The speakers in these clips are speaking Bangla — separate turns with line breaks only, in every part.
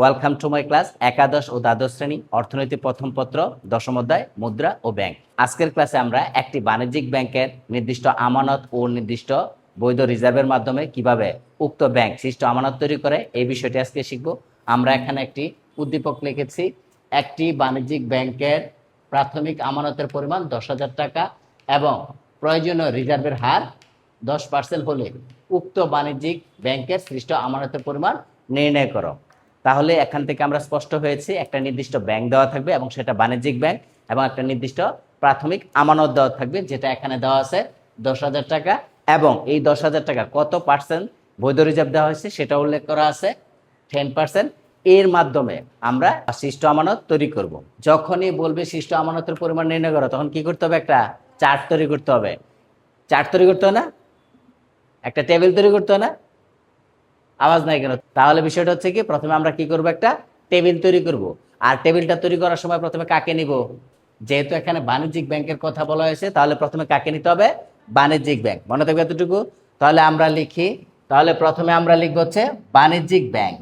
ওয়েলকাম টু মাই ক্লাস একাদশ ও দ্বাদশ শ্রেণী অর্থনীতি প্রথম পত্র দশম অধ্যায় মুদ্রা ও ব্যাংক। আজকের ক্লাসে আমরা একটি বাণিজ্যিক ব্যাংকের নির্দিষ্ট আমানত ও নির্দিষ্ট বৈধ রিজার্ভের মাধ্যমে কিভাবে উক্ত ব্যাংক সৃষ্ট আমানত তৈরি করে এই বিষয়টি আজকে শিখব। আমরা এখানে একটি উদ্দীপক লিখেছি, একটি বাণিজ্যিক ব্যাংকের প্রাথমিক আমানতের পরিমাণ 10,000 টাকা এবং প্রয়োজনীয় রিজার্ভের হার 10% হলে উক্ত বাণিজ্যিক ব্যাংকের সৃষ্ট আমানতের পরিমাণ নির্ণয় করো। তাহলে এখান থেকে আমরা স্পষ্ট হয়েছে একটা নির্দিষ্ট ব্যাংক দেওয়া থাকবে এবং সেটা বাণিজ্যিক ব্যাংক এবং একটা নির্দিষ্ট প্রাথমিক আমানত দেওয়া থাকবে, যেটা এখানে দেওয়া আছে 10,000 টাকা এবং এই 10,000 টাকা কত পার্সেন্ট বৈধ রিজার্ভ দেওয়া হয়েছে সেটা উল্লেখ করা আছে 10%। এর মাধ্যমে আমরা সৃষ্ট আমানত তৈরি করব। যখনই বলবে সৃষ্ট আমানতের পরিমাণ নির্ণয় করো তখন কি করতে হবে? একটা চার্ট তৈরি করতে হবে। চার্ট তৈরি করতে হবে না? একটা টেবিল তৈরি করতে হবে না? আওয়াজ নাই কেন? তাহলে বিষয়টা হচ্ছে কি, প্রথমে আমরা কি করব? একটা টেবিল তৈরি করব। আর টেবিলটা তৈরি করার সময় প্রথমে কাকে নিব? যেহেতু এখানে বাণিজ্যিক ব্যাংকের কথা বলা হয়েছে তাহলে প্রথমে কাকে নিতে হবে? বাণিজ্যিক ব্যাংক। মনে থাকবে এতটুকু? তাহলে আমরা লিখি, তাহলে প্রথমে আমরা লিখব হচ্ছে বাণিজ্যিক ব্যাংক।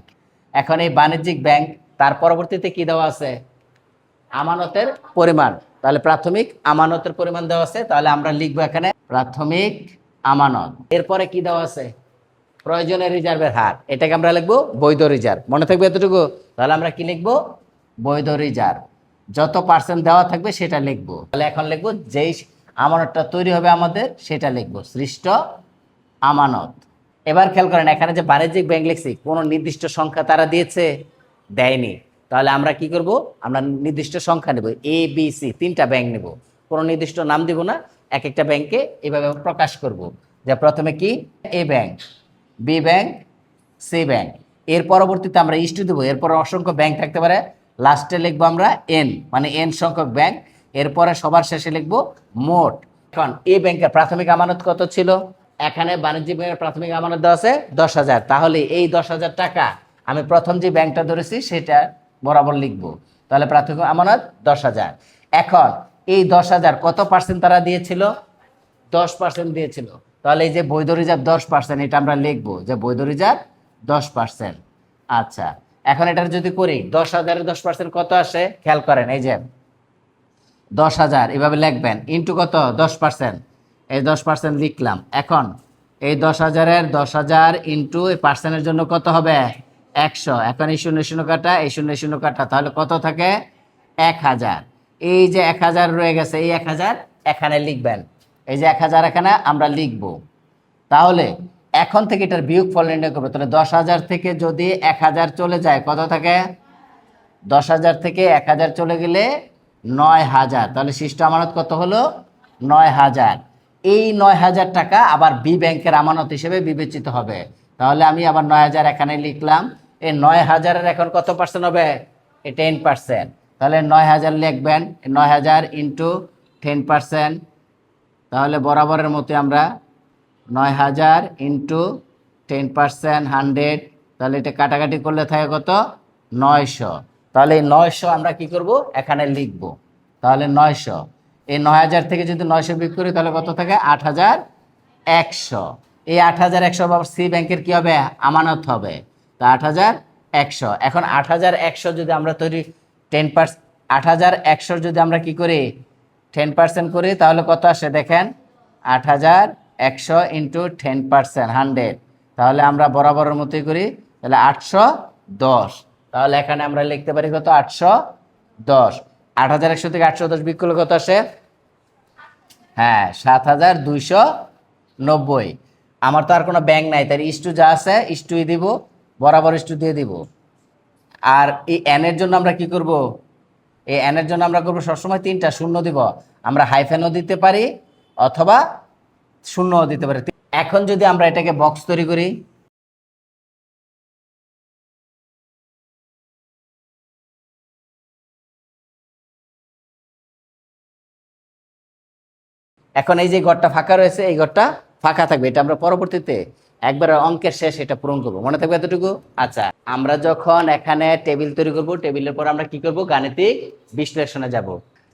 এখন এই বাণিজ্যিক ব্যাংক তার পরবর্তীতে কি দেওয়া আছে? আমানতের পরিমাণ। তাহলে প্রাথমিক আমানতের পরিমাণ দেওয়া আছে, তাহলে আমরা লিখবো এখানে প্রাথমিক আমানত। এরপরে কি দেওয়া আছে? প্রয়োজনীয় রিজার্ভের হার, এটাকে আমরা লিখবো বৈধ রিজার্ভ। মনে থাকবে এতটুকু? তাহলে আমরা কি লিখবো? বৈধ রিজার্ভ। যত পার্সেন্ট দেওয়া থাকবে সেটা লিখবো। তাহলে এখন লিখবো যেই আমানতটা তৈরি হবে আমাদের সেটা লিখবো সৃষ্ট আমানত। এবার খেয়াল করেন, এখানে যে বাণিজ্যিক ব্যাংক লিখছি কোনো নির্দিষ্ট সংখ্যা তারা দিয়েছে? দেয়নি। তাহলে আমরা কি করব? আমরা নির্দিষ্ট সংখ্যা নেব, এ বি সি, তিনটা ব্যাংক নেব। কোনো নির্দিষ্ট নাম দিব না, এক একটা ব্যাংকে এভাবে প্রকাশ করব যে প্রথমে কি A bank, B bank, C bank. এর পরবর্তীতে আমরা ইস্টু দেবো। এরপর অসংখ্য ব্যাংক থাকতে পারে, লাস্টে লিখবো আমরা এন, মানে এন সংখ্যক ব্যাংক। এরপরে সবার শেষে লিখবো মোট। এখন এই ব্যাংকের প্রাথমিক আমানত কত ছিল? এখানে বাণিজ্যিক ব্যাংকের প্রাথমিক আমানত দেওয়া আছে 10,000। তাহলে এই 10,000 টাকা আমি প্রথম যে ব্যাংকটা ধরেছি সেটা বরাবর লিখবো। তাহলে প্রাথমিক আমানত 10,000। এখন এই 10,000 কত পার্সেন্ট তারা দিয়েছিল? 10% দিয়েছিল। তাহলে এই যে বৈধ রিজার্ভ 10%, এটা আমরা লিখবো যে বৈধ রিজার্ভ 10%। আচ্ছা, এখন এটার যদি করি 10,000-এর 10% কত আসে? খেয়াল করেন, এই যে 10,000 এভাবে লিখবেন ইন্টু কত? 10%। এই 10% লিখলাম। এখন এই 10,000-এর 10,000 ইন্টু এই পার্সেন্টের জন্য কত হবে? 100। এখন এই 0 কাটা, এই 0 কাটা, তাহলে কত থাকে? 1,000। এই যে 1,000 রয়ে গেছে, এই 1,000 এখানে লিখবেন। এই যে 1,000 এখানে আমরা লিখব। তাহলে এখন থেকে এটার বিয়োগফল নির্ণয় করবো। তাহলে 10,000 থেকে যদি 1,000 চলে যায় কত থাকে? 10,000 থেকে 1,000 চলে গেলে 9,000। তাহলে সৃষ্ট আমানত কত হলো? 9,000। এই 9,000 টাকা আবার বি ব্যাংকের আমানত হিসেবে বিবেচিত হবে। তাহলে আমি আবার 9,000 এখানে লিখলাম। এই 9,000-এর এখন কত পার্সেন্ট হবে? এই 10%। তাহলে 9,000 লিখবেন, 9,000 ইন্টু 10%। তাহলে বরাবরের মতো আমরা 9,000 ইন্টু 10%, 100। তাহলে এটা কাটাকাটি করলে থাকে কত? 900। তাহলে এই 900 আমরা কি করব? এখানে লিখব। তাহলে 900, এই 9,000 থেকে যদি 900 বিয়োগ করি তাহলে কত থাকে? 8,100। এই 8,100 আবার সি ব্যাংকের কি হবে? আমানত হবে। তা 8,100। এখন 8,100 যদি আমরা তৈরি 10%, 8,100 যদি আমরা কি করি 10% করি তাহলে কত আসে দেখেন? 8,100 ইন্টু 10%, 100। তাহলে আমরা বরাবরের মতোই করি, তাহলে 810। তাহলে এখানে আমরা লিখতে পারি কত? 810। 8,100 থেকে 810 বিয়োগ করলে কত আসে? হ্যাঁ, 7,290। আমার তো আর কোনো ব্যাংক নাই, তাই ইস্টু যা আছে ইস্টুই দিব, বরাবর ইস্টু দিয়ে দিব। আর এই এনের জন্য আমরা কি করব? এই এনের জন্য আমরা করবো সবসময় 3টা শূন্য দিব। আমরা হাইফেনও দিতে পারি অথবা শূন্যও দিতে পারি। এখন যদি আমরা এটাকে বক্স তৈরি করি, এখন এই যে ঘরটা ফাঁকা রয়েছে এই ঘরটা ফাঁকা থাকবে, এটা আমরা পরবর্তীতে একবার অঙ্কের শেষ এটা পূরণ করবো। মনে থাকবে এতটুকু? আচ্ছা, আমরা যখন এখানে টেবিল তৈরি করব, টেবিলের পর আমরা কি করব? গাণিতিক বিশ্লেষণে যাব।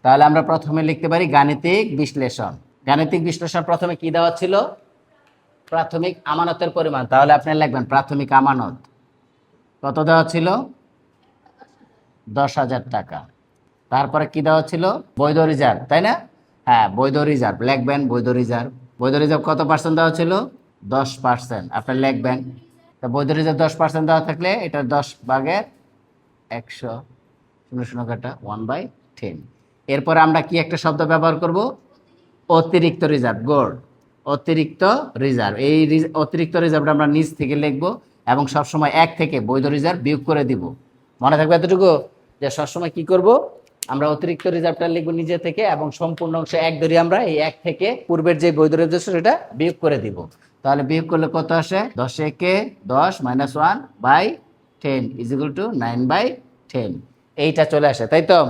তাহলে আমরা প্রথমে লিখতে পারি গাণিতিক বিশ্লেষণ। গাণিতিক বিশ্লেষণ প্রথমে কি দেওয়া ছিল? প্রাথমিক আমানতের পরিমাণ। তাহলে আপনি লিখবেন প্রাথমিক আমানত কত দেওয়া ছিল? 10,000 টাকা। তারপরে কি দেওয়া ছিল? বৈধ রিজার্ভ, তাই না? হ্যাঁ, বৈধ রিজার্ভ লিখবেন। বৈধ রিজার্ভ, বৈধ রিজার্ভ কত পার্সেন্ট দেওয়া ছিল? 10%। আপনি লিখবেন। তো বৈধ রিজার্ভ 10% দেওয়া থাকলে এটা 10/100, শূন্য শূন্য কাটা 1/10। এরপরে আমরা কি একটা শব্দ ব্যবহার করব? অতিরিক্ত রিজার্ভ। গুড, অতিরিক্ত রিজার্ভ। এই অতিরিক্ত রিজার্ভটা আমরা নিচ থেকে লিখব এবং সবসময় 1 থেকে বৈধ রিজার্ভ বিয়োগ করে দিব। মনে থাকবে এতটুকু, যে সবসময় কি করব? আমরা অতিরিক্ত রিজার্ভটা লিখব নিজে থেকে এবং সম্পূর্ণ অংশ 1 ধরি আমরা। এই 1 থেকে পূর্বের যে বৈধ রিজার্ভ সেটা বিয়োগ করে দিব। তাহলে বিয়োগ করলে কত আসে? 10 একে 10 - 1/10 = 9/10। এইটা চলে আসে, তাই তো?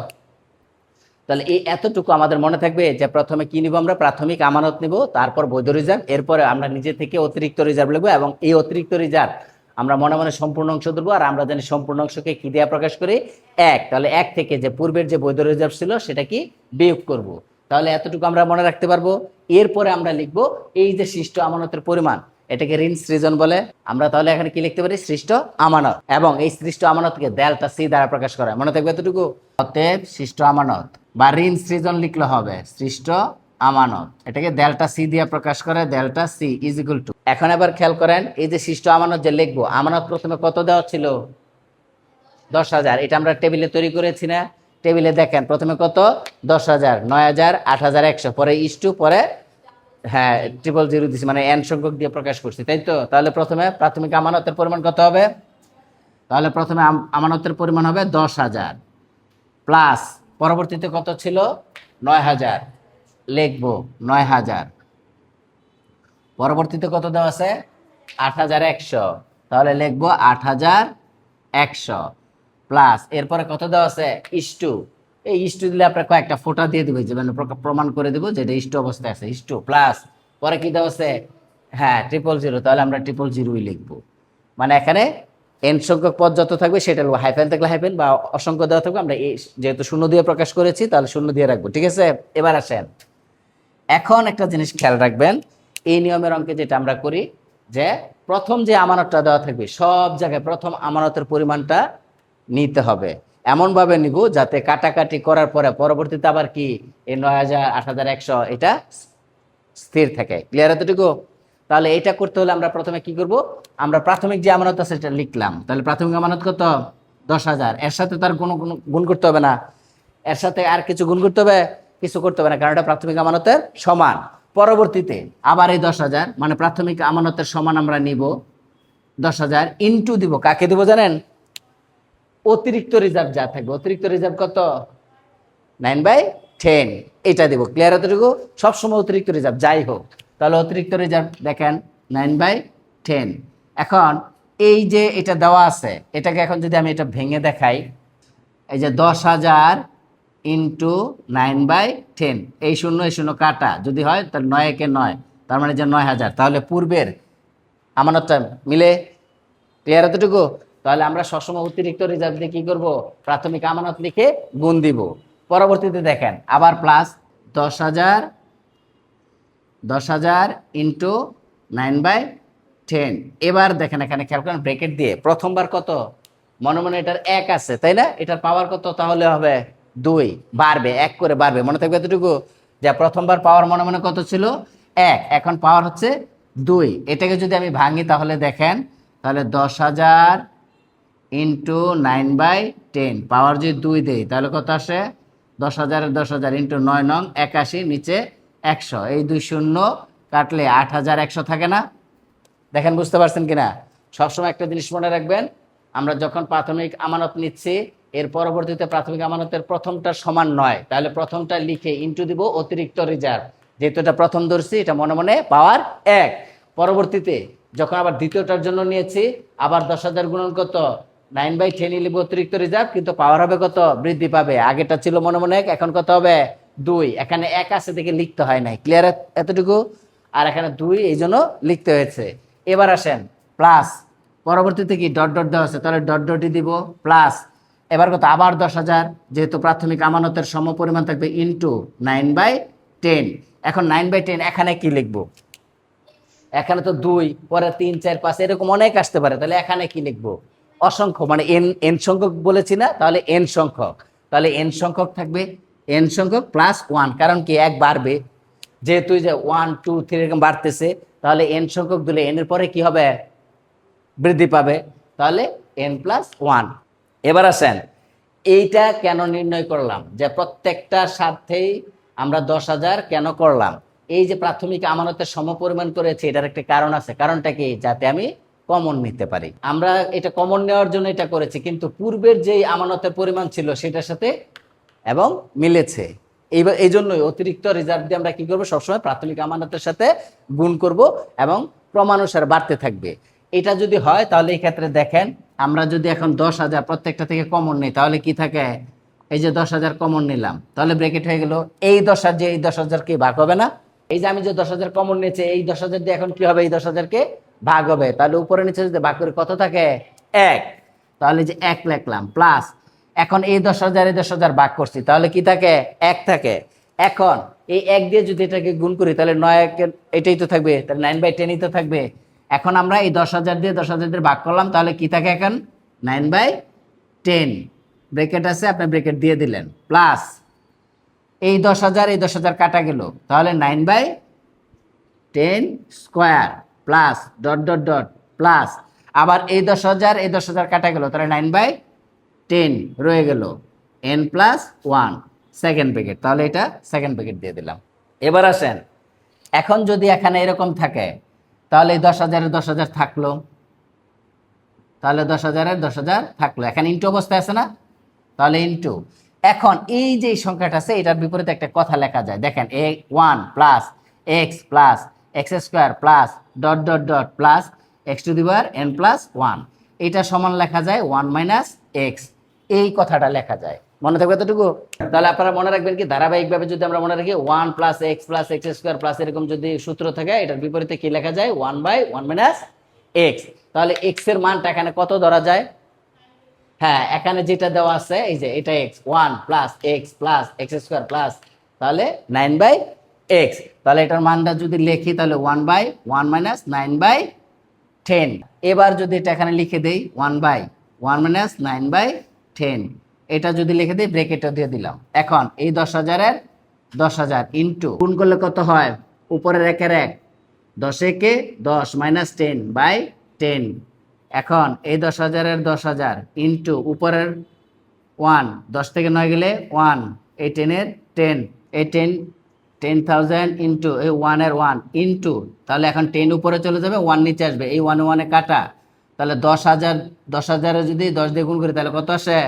তাহলে এই এতটুকু আমাদের মনে থাকবে যে প্রথমে কি নিব? আমরা প্রাথমিক আমানত নিব, তারপর বৈধ রিজার্ভ, এরপরে আমরা নিজে থেকে অতিরিক্ত রিজার্ভ লিখবো এবং এই অতিরিক্ত রিজার্ভ আমরা মনে মনে সম্পূর্ণ অংশ ধরবো। আর আমরা জানি সম্পূর্ণ অংশকে কি দিয়ে প্রকাশ করি? 1। তাহলে 1 থেকে যে পূর্বের যে বৈধ রিজার্ভ ছিল সেটা কি বিয়োগ করব। তাহলে এতটুকু আমরা মনে রাখতে পারবো। এরপরে আমরা লিখব এই যে সৃষ্ট আমানতের পরিমাণ, এটাকে ঋণ সৃজন বলে। আমরা তাহলে এখানে কি লিখতে পারি? সৃষ্ট আমানত। এবং এই সৃষ্ট আমানতকে ডেল্টা সি দ্বারা প্রকাশ করা, মনে থাকবে এতটুকু। অতএব সৃষ্ট আমানত বা ঋণ সৃজন লিখলে হবে সৃষ্ট আমানত। এটাকে ডেল্টা সি দিয়ে প্রকাশ করে। ডেল্টা সি = এখন এবার খেয়াল করেন, এই যে সৃষ্ট আমানত যে লিখবো, আমানত প্রথমে কত দেওয়া ছিল? 10,000। এটা আমরা টেবিলে তৈরি করেছি না? টেবিলে দেখেন প্রথমে কত? 10,000, 9,000, 8,100, পরে ইস্টু, পরে হ্যাঁ 000 দিছি, মানে এন সংখ্যক দিয়ে প্রকাশ করছি, তাই তো? তাহলে প্রথমে প্রাথমিক আমানতের পরিমাণ কত হবে? তাহলে প্রথমে আমানতের পরিমাণ হবে 10,000 প্লাস পরবর্তীতে কত ছিল? 9,000। লিখবো 9,000। পরবর্তীতে কত দেওয়া আছে? 8,100। তাহলে লিখবো 8,100 প্লাস এরপরে কত দেওয়া আছে? ইস্টু। এই ইস্টু দিলে আপনার কয়েকটা ফোঁটা দিয়ে দিবে, যে মানে প্রমাণ করে দেবো যে এটা ইস্টু অবস্থায় আছে। ইস্টু প্লাস পরে কি দেওয়া আছে? হ্যাঁ 000। তাহলে আমরা 000ই লিখবো। মানে এখানে এন সংখ্যক পদ যত থাকবে সেটা লিখবো। হাইফেন থাকলে হাইফেন, বা অসংখ্য দেওয়া থাকবে আমরা এই যেহেতু শূন্য দিয়ে প্রকাশ করেছি তাহলে শূন্য দিয়ে রাখবো, ঠিক আছে? এবার আসেন, এখন একটা জিনিস খেয়াল রাখবেন। এই নিয়মের অঙ্কে যেটা আমরা করি, যে প্রথম যে আমানতটা দেওয়া থাকবে সব জায়গায় প্রথম আমানতের পরিমাণটা নিতে হবে। এমনভাবে নিব যাতে কাটাকাটি করার পরে পরবর্তীতে আবার কি এই 9,000, 8,100 এটা স্থির থাকে। ক্লিয়ার এতটুকু? তাহলে এটা করতে হলে আমরা প্রথমে কি করব? আমরা প্রাথমিক যে আমানত আছে সেটা লিখলাম। তাহলে প্রাথমিক আমানত কত? 10,000। এর সাথে তার কোনো গুণ করতে হবে না। এর সাথে আর কিছু গুণ করতে হবে? কিছু করতে হবে না, কারণ এটা প্রাথমিক আমানতের সমান। পরবর্তীতে আবার এই 10,000 মানে প্রাথমিক আমানতের সমান আমরা নিব। 10,000 ইন্টু দিব, কাকে দিব জানেন? অতিরিক্ত রিজার্ভ যা থাকবে। অতিরিক্ত রিজার্ভ কত? 9/10 এটা দিব। ক্লিয়ার এতটুকু? সবসময় অতিরিক্ত রিজার্ভ যাই হোক। তাহলে অতিরিক্ত রিজার্ভ দেখেন 9/10। এখন এই যে এটা দেওয়া আছে, এটাকে এখন যদি আমি এটা ভেঙে দেখাই, এই যে 10,000 ইন্টু 9/10, এই শূন্য কাটা যদি হয় তাহলে 9 একে 9, তার মানে যে 9,000। তাহলে পূর্বের আমানতটা মিলে। ক্লিয়ার এতটুকু? তাহলে আমরা সবসময় অতিরিক্ত রিজার্ভ দিয়ে কি করবো? প্রাথমিক আমানত লিখে গুণ দিব। পরবর্তীতে দেখেন আবার প্লাস 10,000 ইন্টু 9/10। এবার দেখেন এখানে খেয়াল করেন, ব্রেকেট দিয়ে প্রথমবার কত? মনে মনে এটার 1 আছে, তাই না? এটার পাওয়ার কত? তাহলে হবে 2, বাড়বে 1 করে বাড়বে। মনে থাকবে এতটুকু, যে প্রথমবার পাওয়ার মনে মনে কত ছিল? 1, এখন পাওয়ার হচ্ছে 2। এটাকে যদি আমি ভাঙি তাহলে দেখেন, তাহলে 10,000 ইন্টু 9/10 পাওয়ার যদি 2 দেই তাহলে কত আসে? 10,000 ইন্টু 9 নং 81, নিচে 100, এই 2 শূন্য কাটলে 8,100 থাকে না? দেখেন বুঝতে পারছেন কিনা? সবসময় একটা জিনিস মনে রাখবেন, আমরা যখন প্রাথমিক আমানত নিচ্ছি এর পরবর্তীতে প্রাথমিক আমানতের প্রথমটা সমান নয়, তাহলে প্রথমটা লিখে ইন্টু দিব অতিরিক্ত রিজার্ভ। যেহেতু এটা প্রথম ধরছি, এটা মনে মনে পাওয়ার 1। পরবর্তীতে যখন আবার দ্বিতীয়টার জন্য নিয়েছি, আবার 10,000 গুণন কত? 9/10 লিখব অতিরিক্ত রিজার্ভ, কিন্তু পাওয়ার হবে কত? বৃদ্ধি পাবে। আগেটা ছিল মনে মনে 1, এখন কত হবে? 2। এখানে 1 আছে দেখে লিখতে হয় নাই। ক্লিয়ার এতটুকু? আর এখানে 2 এই জন্য লিখতে হয়েছে। এবার আসেন প্লাস পরবর্তীতে কি ডট ডট দেওয়া আছে, তাহলে ডট ডটই দিব প্লাস। এবার কত? আবার 10,000, যেহেতু প্রাথমিক আমানতের সম পরিমাণ থাকবে, ইন্টু 9/10। এখন 9/10 এখানে কি লিখব? এখানে তো 2, পরে 3, 4, 5 এরকম অনেক আসতে পারে, তাহলে এখানে কি লিখব? অসংখ্য, মানে এন এন সংখ্যক বলেছি না, তাহলে এন সংখ্যক, তাহলে এন সংখ্যক থাকবে, এন সংখ্যক প্লাস ওয়ান, কারণ কি এক বাড়বে, যেহেতু যে 1 2 3 এরকম বাড়তেছে, তাহলে এন সংখ্যক দিলে এন এর পরে কি হবে, বৃদ্ধি পাবে, তাহলে এন প্লাস ওয়ান। এবার আসেন, এইটা কেন নির্ণয় করলাম, যে প্রত্যেকটার সাথেই আমরা 10,000 কেন করলাম, এই যে প্রাথমিক আমানতের সমপরিমাণ করেছি, এটার একটা কারণ আছে। কারণটা কি, যাতে আমি কমন নিতে পারি। আমরা এটা কমন নেওয়ার জন্য এটা করেছি, কিন্তু পূর্বের যে আমানতের পরিমাণ ছিল সেটার সাথে এবং মিলেছে, এই জন্যই অতিরিক্ত রিজার্ভ দিয়ে আমরা কি করবো, সবসময় প্রাথমিক আমানতের সাথে গুণ করব এবং ক্রমানুসারে বাড়তে থাকবে। এটা যদি হয় তাহলে এই ক্ষেত্রে দেখেন, আমরা যদি এখন 10,000 প্রত্যেকটা থেকে কমন নিই, তাহলে কি থাকে, এই যে 10,000 কমন নিলাম, তাহলে ব্রেকেট হয়ে গেল, এই 10,000 যে এই 10,000 কি ভাগ হবে না, এই যে আমি যে 10,000 কমন নিয়েছি, এই 10,000 দিয়ে এখন কি হবে, এই 10,000 কে ভাগ হবে, তাহলে উপরে নিচে যদি ভাগ করে কত থাকে, 1, তাহলে যে 1 লিখলাম প্লাস, এখন এই 10,000 এই 10,000 ভাগ করছি, তাহলে কি থাকে, 1 থাকে। এখন এই 1 দিয়ে যদি এটাকে গুণ করি, তাহলে 9 এটাই তো থাকবে, তাহলে 9/10ই তো থাকবে। এখন আমরা এই 10,000 দিয়ে 10,000 দিয়ে ভাগ করলাম, তাহলে কি থাকে, এখন 9/10, ব্রেকেট আছে, আপনি ব্রেকেট দিয়ে দিলেন, প্লাস এই 10,000 এই 10,000 কাটা গেল, তাহলে 9/10 square plus dot dot dot plus, আবার এই 10,000 এই 10,000 কাটা গেল, তাহলে 9/10 রয়ে গেল, n plus one second bracket, তাহলে এটা সেকেন্ড ব্রেকেট দিয়ে দিলাম। এবার আসেন, এখন যদি এখানে এরকম থাকে, তাহলে এই 10,000 10,000 থাকলো, তাহলে 10,000 10,000 থাকলো, এখানে ইন্টু অবস্থায় আছে না, তাহলে ইন্টু, এখন এই যে সংখ্যাটা আছে এটার বিপরীতে একটা কথা লেখা যায়, দেখেন, a1 plus x plus x square plus dot dot dot plus x to the power n plus one, এটা সমান লেখা যায় 1 মাইনাস এক্স, এই কথাটা লেখা যায়, মনে থাকবে এতটুকু। তাহলে আপনারা মনে রাখবেন কি, ধারাবাহিকভাবে যদি আমরা মনে রাখি 1 প্লাস এক্স স্কোয়ার প্লাস এরকম যদি সূত্র থাকে, এটার বিপরীতে কি লেখা যায়, 1/1 মাইনাস এক্স, তাহলে এক্স এর মানটা এখানে কত ধরা যায়, হ্যাঁ এখানে যেটা দেওয়া আছে এই যে এটা x, 1 plus x square plus, তাহলে 9/x, তাহলে এটার মানটা যদি লিখি, তাহলে 1/1 মাইনাস 9/10। এবার যদি এটা এখানে লিখে দেই 1/1 মাইনাস 9/10, এটা যদি লিখে দিই, ব্রেকেটও দিয়ে দিলাম। এখন এই 10,000 10,000 ইন্টু গুণ করলে কত হয়, উপরের 1 1, 10 একে 10 মাইনাস 10/10, এখন এই 10,000 10,000 ইন্টু উপরের 1, 10 থেকে 9 গেলে 1, এই 10 এই 10,000 ইন্টু এই 1 এর 1 ইন্টু, তাহলে এখন 10 উপরে চলে যাবে, 1 নিচে আসবে, এই 1 1 কাটা, তাহলে 10,000 যদি 10 দিয়ে গুণ করি, তাহলে কত আসে,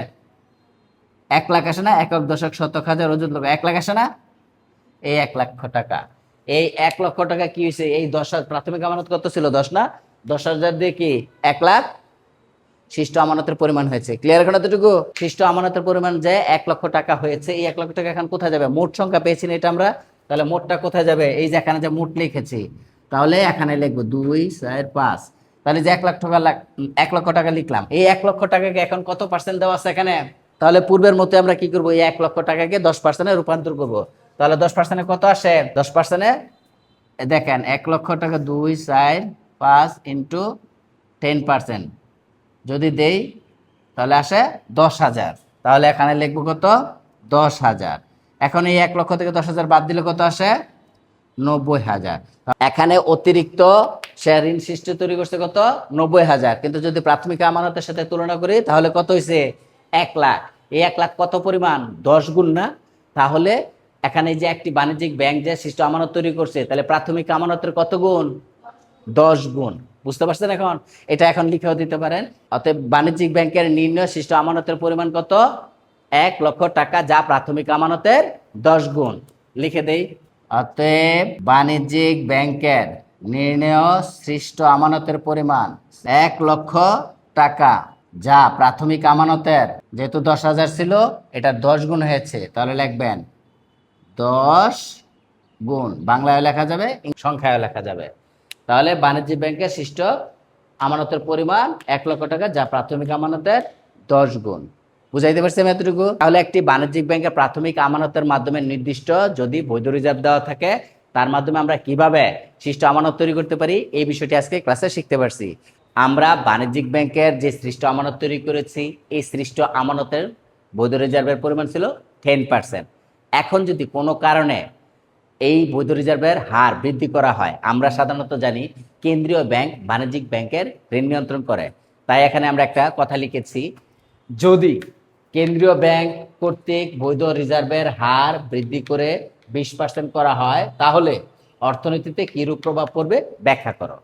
1 লাখ আসে না, একক দশক শতক হাজার অযুত লক্ষ, 1 লাখ আসে না, এই 1 লক্ষ টাকা, এই 1 লক্ষ টাকা কি হয়েছে, এই 10,000 প্রাথমিক আমানত কত ছিল, 10 না, 10,000 দিয়ে কি 1 লাখ শিষ্ট আমানতের পরিমাণ হয়েছে। ক্লিয়ার এখন এতটুকু, শিষ্ট আমানতের পরিমাণ যে 1 লক্ষ টাকা হয়েছে, এই 1 লক্ষ টাকা এখন কোথায় যাবে, মোট সংখ্যা পেয়েছি না এটা আমরা, তাহলে মোটটা কোথায় যাবে, এই যে এখানে যে মোট লিখেছি, তাহলে এখানে লিখবো 2 4 5, তাহলে যে 1 লাখ টাকা 1 লক্ষ টাকা লিখলাম, এই 1 লক্ষ টাকাকে এখন কত পার্সেন্ট দেওয়া আছে এখানে, তাহলে পূর্বের মতো আমরা কি করবো, এই 1 লক্ষ টাকাকে 10% রূপান্তর করবো, তাহলে 10% কত আসে, 10% দেখেন 1 লক্ষ টাকা 2 4 5 ইন্টু 10% যদি দেই, তাহলে আসে 10,000, তাহলে এখানে লিখবো কত, 10,000। এখন এই 1 লক্ষ থেকে 10,000 বাদ দিলে কত আসে, 90,000। এখানে অতিরিক্ত সে ঋণ সৃষ্টি তৈরি করছে কত, 90,000, কিন্তু যদি প্রাথমিক আমানতের সাথে তুলনা করি, তাহলে কত হয়েছে, 1 লাখ। এই 1 লাখ কত পরিমাণ, 10 গুণ না, তাহলে এখানে যে একটি বাণিজ্যিক ব্যাংক যে সৃষ্ট আমানত তৈরি করছে, তাহলে প্রাথমিক আমানতের কত গুণ, 10 গুণ। বুঝতে পারছেন, এখন এটা এখন লিখেও দিতে পারেন, অতএব বাণিজ্যিক ব্যাংকের নির্ণয় সৃষ্ট আমানতের পরিমাণ কত, 1 লক্ষ টাকা, যা প্রাথমিক আমানতের 10 গুণ, লিখে দেই, অতএব বাণিজ্যিক ব্যাংকের নির্ণয় সৃষ্ট আমানতের পরিমাণ 1 লক্ষ টাকা, যা প্রাথমিক আমানতের, যেহেতু 10,000 ছিল, এটা 10 গুণ হয়েছে, তাহলে লিখবেন 10 গুণ, বাংলায় লেখা যাবে, সংখ্যায় লেখা যাবে, তাহলে বাণিজ্যিক ব্যাংকের সৃষ্ট আমানতের পরিমাণ 1 লক্ষ টাকা, যা প্রাথমিক আমানতের 10 গুণ। বুঝাইতে পারছি আমি এতটুকু। তাহলে একটি বাণিজ্যিক ব্যাংকের প্রাথমিক আমানতের মাধ্যমে নির্দিষ্ট যদি বৈধ রিজার্ভ দেওয়া থাকে, তার মাধ্যমে আমরা কিভাবে সৃষ্ট আমানত তৈরি করতে পারি, এই বিষয়টি আজকে ক্লাসে শিখতে পারছি। আমরা বাণিজ্যিক ব্যাংকের যে সৃষ্ট আমানত তৈরি করেছি, এই সৃষ্ট আমানতের বৈধ রিজার্ভের পরিমাণ ছিল 10%। এখন যদি কোনো কারণে এই বৈধ রিজার্ভের হার বৃদ্ধি করা হয়, আমরা সাধারণত জানি কেন্দ্রীয় ব্যাংক বাণিজ্যিক ব্যাংকের ঋণ নিয়ন্ত্রণ করে। তাই এখানে আমরা একটা কথা লিখেছি, যদি কেন্দ্রীয় ব্যাংক কর্তৃক বৈধ রিজার্ভের হার বৃদ্ধি করে 20% করা হয়, তাহলে অর্থনীতিতে কিরূপ প্রভাব পড়বে ব্যাখ্যা করো।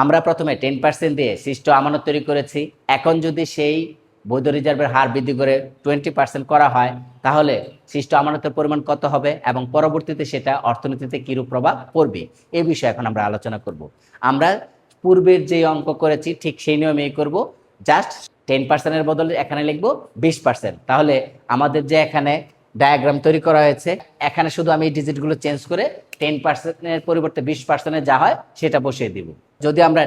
আমরা প্রথমে 10% দিয়ে সৃষ্ট আমানত তৈরি করেছি। এখন যদি সেই বৈধ রিজার্ভের হার বৃদ্ধি করে 20% করা হয়, তাহলে সৃষ্ট আমানতের পরিমাণ কত হবে এবং পরবর্তীতে সেটা অর্থনীতিতে কিরূপ প্রভাব পড়বে, এই বিষয়ে এখন আমরা আলোচনা করব। আমরা পূর্বের যে অঙ্ক করেছি ঠিক সেই নিয়মেই করব, জাস্ট 10%-এর বদলে এখানে লিখব 20%। তাহলে আমাদের যে এখানে ডায়াগ্রাম তৈরি করা হয়েছে, এখানে শুধু আমি এই ডিজিটগুলো চেঞ্জ করে 10%-এর পরিবর্তে 20%-এ যা হয় সেটা বসিয়ে দিব। যদি আমরা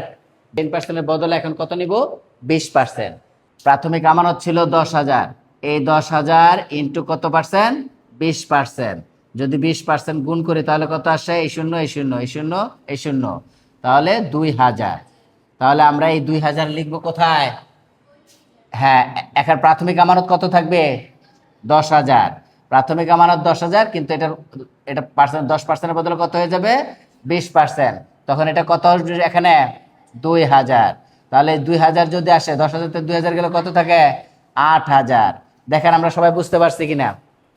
10%-এর বদলে এখন কত নিব? 20%। প্রাথমিক আমানত ছিল 10,000, এই 10,000 ইন্টু কত পার্সেন্ট? 20%। যদি 20% গুণ করি তাহলে কত আসে? এই শূন্য, এই শূন্য, এই শূন্য, এই শূন্য, তাহলে 2,000। তাহলে আমরা এই 2,000 লিখবো কোথায়? হ্যাঁ, এখন প্রাথমিক আমানত কত থাকবে? 10,000। প্রাথমিক আমানত 10,000, কিন্তু এটা পার্সেন্ট 10%-এর বদলে কত হয়ে যাবে? 20%। তখন এটা কত আসবে এখানে? 2,000। তাহলে 2,000 যদি আসে, 10,000 থেকে 2,000 গেলে কত থাকে? 8,000। দেখেন আমরা সবাই বুঝতে পারছি কিনা?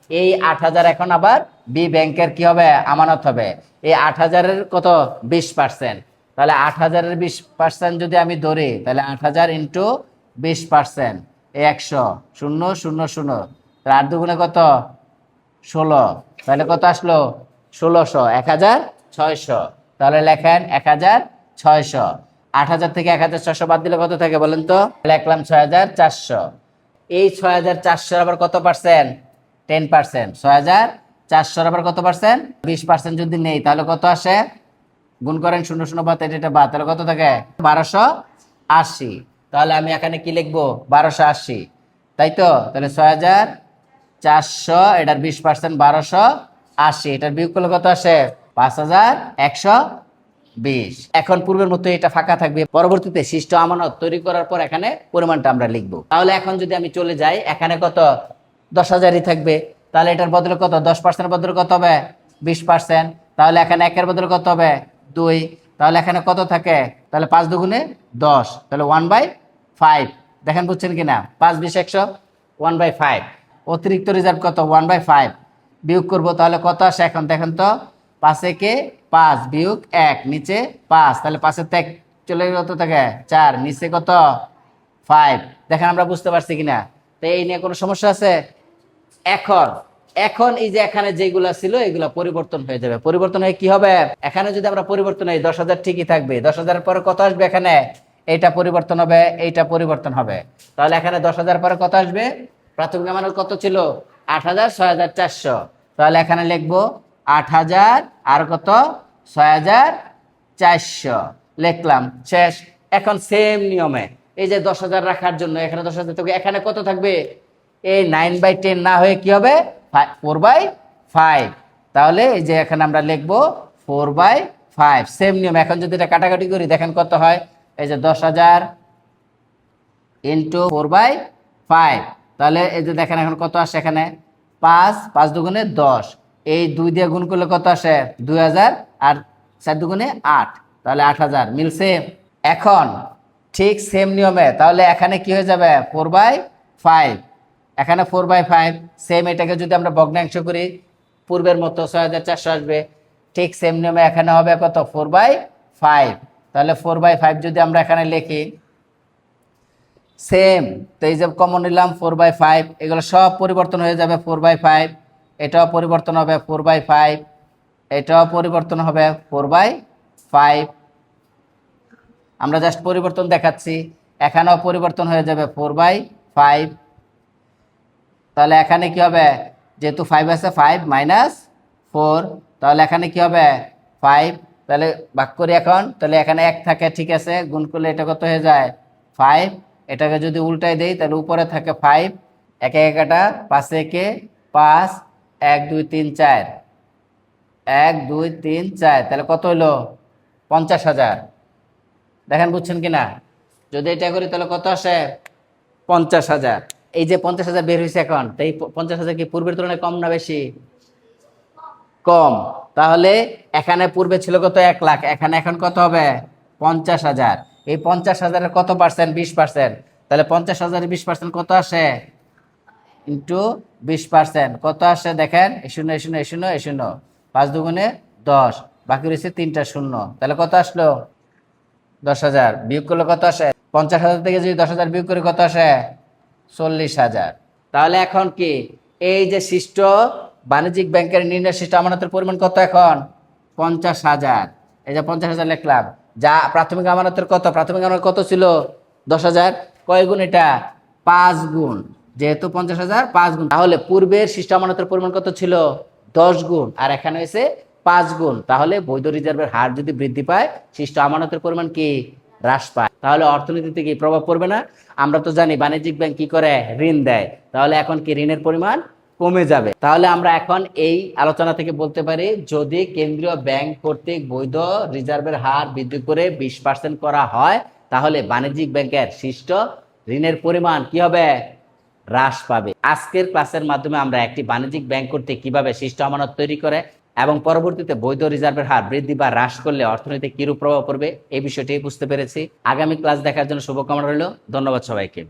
এই 8,000 এখন আবার বি ব্যাংকের কি হবে? আমানত হবে। এই 8,000-এর কত? 20%। তাহলে 8,000-এর 20% যদি আমি ধরি, তাহলে 8,000 ইন্টু 20%, 100, 0, 0, 0, তাহলে 8 দুগুণে কত? 16। তাহলে কত আসলো? 1600, 1,600। তাহলে লেখেন 1,600। 8,000 থেকে 1,600 বাদ দিলে কত থাকে বলেন তো? লিখলাম 6,400। এই 6,400 আবার কত পার্সেন্ট? 10%। 6,400 আবার কত পার্সেন্ট? 20% যদি নেই তাহলে কত আসে? গুণ করেন, 0, 0 বাদ, এটা বাদ, তাহলে কত থাকে? 1,280। তাহলে আমি এখানে কি লিখবো? 1,280, তাই তো? তাহলে 6,400, এটার 20% 1,280, এটার বিয়োগ করলে কত আসে? 5,120। এখন পূর্বের মতো এটা ফাঁকা থাকবে। পরবর্তীতে সৃষ্ট আমানত তৈরি করার পর এখানে পরিমাণটা আমরা লিখবো। তাহলে এখন যদি আমি চলে যাই, এখানে কত? 10,000-ই থাকবে। তাহলে এটার বদলে কত? 10%-এর বদলে কত হবে? 20%। তাহলে এখানে 1-এর বদলে কত হবে? 2। তাহলে এখানে কত থাকে? তাহলে 5 দুগুণে 10, তাহলে 1/5। দেখেন বুঝছেন কিনা? 5, 20, 100, 1/5। অতিরিক্ত রিজার্ভ কত? 1/5। বিয়োগ করবো, তাহলে কত আসে এখন দেখেন তো? 5 একে 5 বিয়োগ 1, নিচে 5, তাহলে 5-এর ত্যাগ চলে গেলে কত থাকে? 4, নিচে কত? 5। দেখেন আমরা বুঝতে পারছি কিনা? তো এই নিয়ে কোনো সমস্যা আছে? এখন এখন এই যে এখানে যেগুলা ছিল এগুলা পরিবর্তন হয়ে যাবে। পরিবর্তন হয়ে কি হবে? এখানে যদি আমরা পরিবর্তন হয়, 10,000 ঠিকই থাকবে। 10,000-এর পরে কত আসবে এখানে? এইটা পরিবর্তন হবে, এইটা পরিবর্তন হবে। তাহলে এখানে 10,000 পরে কত আসবে? প্রাথমিক আমানত কত ছিল? 8,000, 6,400। তাহলে এখানে লিখবো 8,000 আর কত? 6,400 লিখলাম, শেষ। এখন সেম নিয়মে এই যে 10,000 রাখার জন্য এখানে 10,000 থাকবে, এখানে কত থাকবে? এই 9/10 না হয়ে কি হবে? 4/5। তাহলে এই যে এখানে আমরা লিখবো 4/5, সেম নিয়ম। এখন যদি এটা কাটাকাটি করি, দেখেন কত হয়? এই যে 10,000 ইন্টু 4/5, তাহলে এই যে দেখেন এখন কত আসে? এখানে 5, 5 দুগুণে 10, এই 2 দিয়ে গুণ করলে কত আসে? 2,000, আর 4 দুগুণে 8, তাহলে 8,000। মিলছে? এখন ঠিক সেম নিয়মে তাহলে এখানে কি হয়ে যাবে? 4/5। এখানে 4/5 সেম। এটাকে যদি আমরা ভগ্নাংশ করি, পূর্বের মতো 6,400 আসবে। ঠিক সেম নিয়মে এখানে হবে কত? 4/5। তাহলে 4/5 যদি আমরা এখানে লিখি, সেম। তো এই যে কমন নিলাম 4/5, এগুলো সব পরিবর্তন হয়ে যাবে 4/5। এটাও পরিবর্তন হবে 4/5, এটাও পরিবর্তন হবে 4/5। আমরা জাস্ট পরিবর্তন দেখাচ্ছি। এখানেও পরিবর্তন হয়ে যাবে 4/5। তাহলে এখানে কি হবে? যেহেতু 5 আছে, 5 - 4, তাহলে এখানে কি হবে? 5। তাহলে ভাগ করি এখন, তাহলে এখানে 1 থাকে, ঠিক আছে, গুণ করলে এটা কত হয়ে যায়? 5। এটাকে যদি উল্টাই দেই তাহলে উপরে থাকে 5, একে একাটা 5 একে 5, 1 2 3 4, 1 2 3 4, তাহলে কত হইলো? 50,000। দেখেন বুঝছেন কিনা? যদি এটা করি তাহলে কত আসে? 50,000। এই যে 50,000 বের হয়েছে এখন, তো এই 50,000 কি পূর্বের তুলনায় কম না বেশি? কম। তাহলে এখানে পূর্বে ছিল কত? 1 লাখ, এখানে এখন কত হবে? 50,000। এই 50,000-এর কত পার্সেন্ট? 20%। তাহলে 50,000-এর 20% কত আসে? ইন্টু 20% কত আসে দেখেন? এই শূন্য, এই শূন্য, এই শূন্য, এই শূন্য, 5 দুগুণে 10, বাকি রয়েছে 3টা শূন্য। তাহলে কত আসলো? 10,000। বিয়োগ করলে কত আসে? 50,000 থেকে যদি 10,000 বিয়োগ করে কত আসে? 40,000। তাহলে এখন কি এই যে সৃষ্ট বাণিজ্যিক ব্যাংকের নির্ণয়শিষ্ট আমানতের পরিমাণ কত এখন? 50,000। এই যে 50,000 লিখলাম। যা প্রাথমিক আমানতের কত? প্রাথমিক আমানত কত ছিল? 10,000। কয় গুণ এটা? 5 গুণ। যেহেতু 50,000 5 গুণ, তাহলে পূর্বের সৃষ্ট আমানতের পরিমাণ কত ছিল? 10 গুণ, আর এখানে হয়েছে 5 গুণ। তাহলে বৈধ রিজার্ভের হার যদি বৃদ্ধি পায়, সৃষ্ট আমানতের পরিমাণ কি? হ্রাস পায়। তাহলে অর্থনীতিতে কি প্রভাব পড়বে না? আমরা তো জানি বাণিজ্যিক ব্যাংক কি করে? ঋণ দেয়। তাহলে এখন কি ঋণের পরিমাণ কমে যাবে। তাহলে আমরা এখন এই আলোচনা থেকে বলতে পারি, যদি কেন্দ্রীয় ব্যাংক কর্তৃক বৈধ রিজার্ভের হার বৃদ্ধি করে 20% করা হয়, তাহলে বাণিজ্যিক ব্যাংকের সৃষ্ট ঋণের পরিমাণ কি হবে? হ্রাস পাবে। আজকের ক্লাসের মাধ্যমে আমরা একটি বাণিজ্যিক ব্যাংক কর্তৃক কিভাবে সৃষ্ট আমানত তৈরি করে এবং পরবর্তীতে বৈধ রিজার্ভের হার বৃদ্ধি বা হ্রাস করলে অর্থনীতিতে কিরূপ প্রভাব পড়বে এই বিষয়টি বুঝতে পেরেছি। আগামী ক্লাস দেখার জন্য শুভকামনা রইল। ধন্যবাদ সবাইকে।